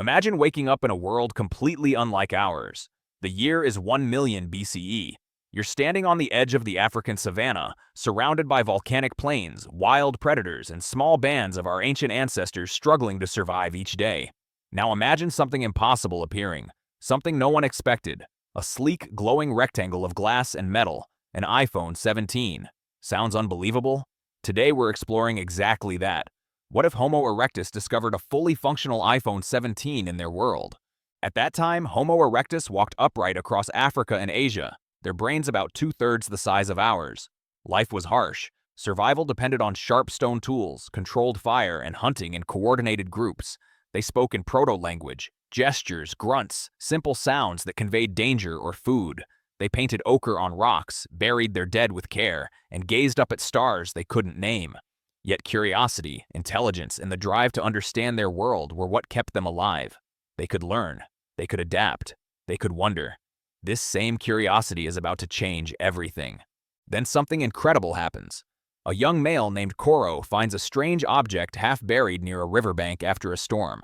Imagine waking up in a world completely unlike ours. The year is 1 million BCE. You're standing on the edge of the African savanna, surrounded by volcanic plains, wild predators, and small bands of our ancient ancestors struggling to survive each day. Now imagine something impossible appearing, something no one expected, a sleek, glowing rectangle of glass and metal, an iPhone 17. Sounds unbelievable? Today we're exploring exactly that. What if Homo erectus discovered a fully functional iPhone 17 in their world? At that time, Homo erectus walked upright across Africa and Asia, their brains about 2/3 the size of ours. Life was harsh. Survival depended on sharp stone tools, controlled fire, and hunting in coordinated groups. They spoke in proto-language, gestures, grunts, simple sounds that conveyed danger or food. They painted ochre on rocks, buried their dead with care, and gazed up at stars they couldn't name. Yet curiosity, intelligence, and the drive to understand their world were what kept them alive. They could learn, they could adapt, they could wonder. This same curiosity is about to change everything. Then something incredible happens. A young male named Koro finds a strange object half buried near a riverbank after a storm.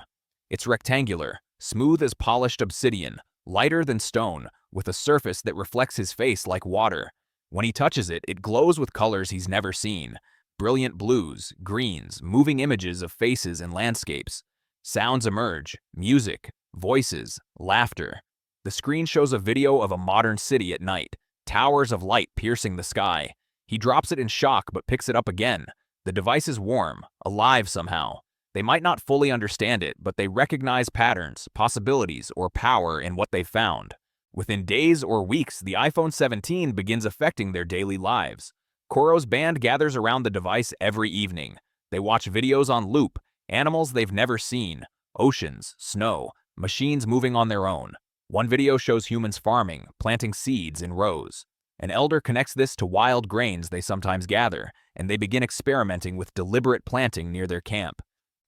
It's rectangular, smooth as polished obsidian, lighter than stone, with a surface that reflects his face like water. When he touches it, it glows with colors he's never seen. Brilliant blues, greens, moving images of faces and landscapes. Sounds emerge, music, voices, laughter. The screen shows a video of a modern city at night, towers of light piercing the sky. He drops it in shock but picks it up again. The device is warm, alive somehow. They might not fully understand it, but they recognize patterns, possibilities, or power in what they've found. Within days or weeks, the iPhone 17 begins affecting their daily lives. Koro's band gathers around the device every evening. They watch videos on loop, animals they've never seen, oceans, snow, machines moving on their own. One video shows humans farming, planting seeds in rows. An elder connects this to wild grains they sometimes gather, and they begin experimenting with deliberate planting near their camp.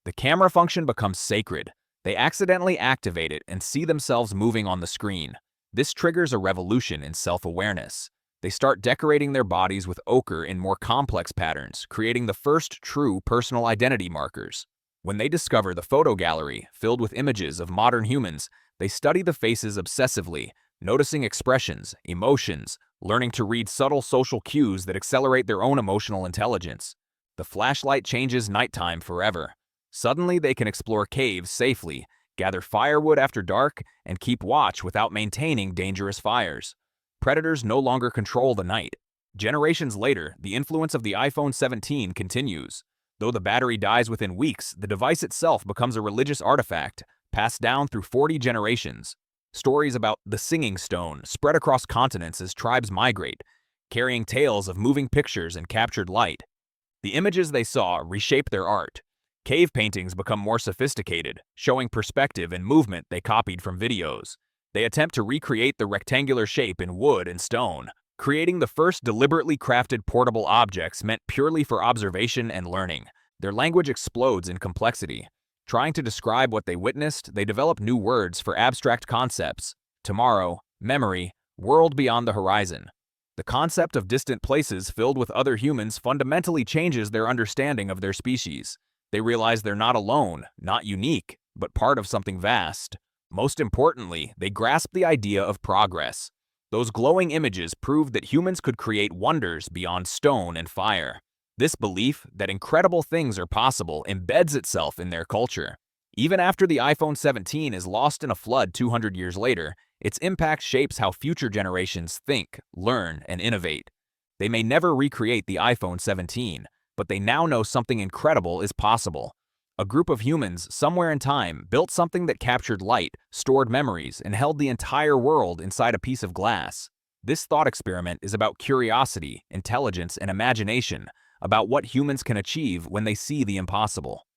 The camera function becomes sacred. They accidentally activate it and see themselves moving on the screen. This triggers a revolution in self-awareness. They start decorating their bodies with ochre in more complex patterns, creating the first true personal identity markers. When they discover the photo gallery, filled with images of modern humans, they study the faces obsessively, noticing expressions, emotions, learning to read subtle social cues that accelerate their own emotional intelligence. The flashlight changes nighttime forever. Suddenly, they can explore caves safely, gather firewood after dark, and keep watch without maintaining dangerous fires. Predators no longer control the night. Generations later, the influence of the iPhone 17 continues. Though the battery dies within weeks, the device itself becomes a religious artifact, passed down through 40 generations. Stories about the singing stone spread across continents as tribes migrate, carrying tales of moving pictures and captured light. The images they saw reshape their art. Cave paintings become more sophisticated, showing perspective and movement they copied from videos. They attempt to recreate the rectangular shape in wood and stone, creating the first deliberately crafted portable objects meant purely for observation and learning. Their language explodes in complexity. Trying to describe what they witnessed, they develop new words for abstract concepts: tomorrow, memory, world beyond the horizon. The concept of distant places filled with other humans fundamentally changes their understanding of their species. They realize they're not alone, not unique, but part of something vast. Most importantly, they grasp the idea of progress. Those glowing images proved that humans could create wonders beyond stone and fire. This belief that incredible things are possible embeds itself in their culture. Even after the iPhone 17 is lost in a flood 200 years later, its impact shapes how future generations think, learn, and innovate. They may never recreate the iPhone 17, but they now know something incredible is possible. A group of humans, somewhere in time, built something that captured light, stored memories, and held the entire world inside a piece of glass. This thought experiment is about curiosity, intelligence, and imagination, about what humans can achieve when they see the impossible.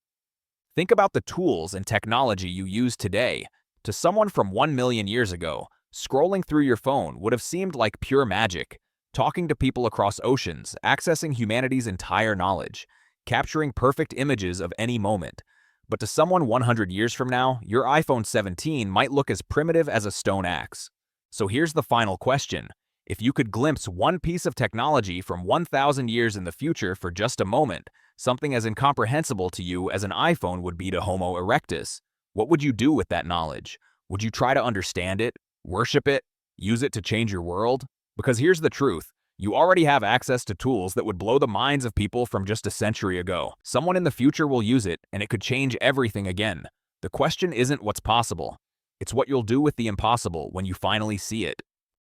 Think about the tools and technology you use today. To someone from 1 million years ago, scrolling through your phone would have seemed like pure magic. Talking to people across oceans, accessing humanity's entire knowledge, capturing perfect images of any moment. But to someone 100 years from now, your iPhone 17 might look as primitive as a stone axe. So here's the final question. If you could glimpse one piece of technology from 1,000 years in the future for just a moment, something as incomprehensible to you as an iPhone would be to Homo erectus, What would you do with that knowledge? Would you try to understand it, worship it, use it to change your world? Because here's the truth. You already have access to tools that would blow the minds of people from just a century ago. Someone in the future will use it, and it could change everything again. The question isn't what's possible. It's what you'll do with the impossible when you finally see it.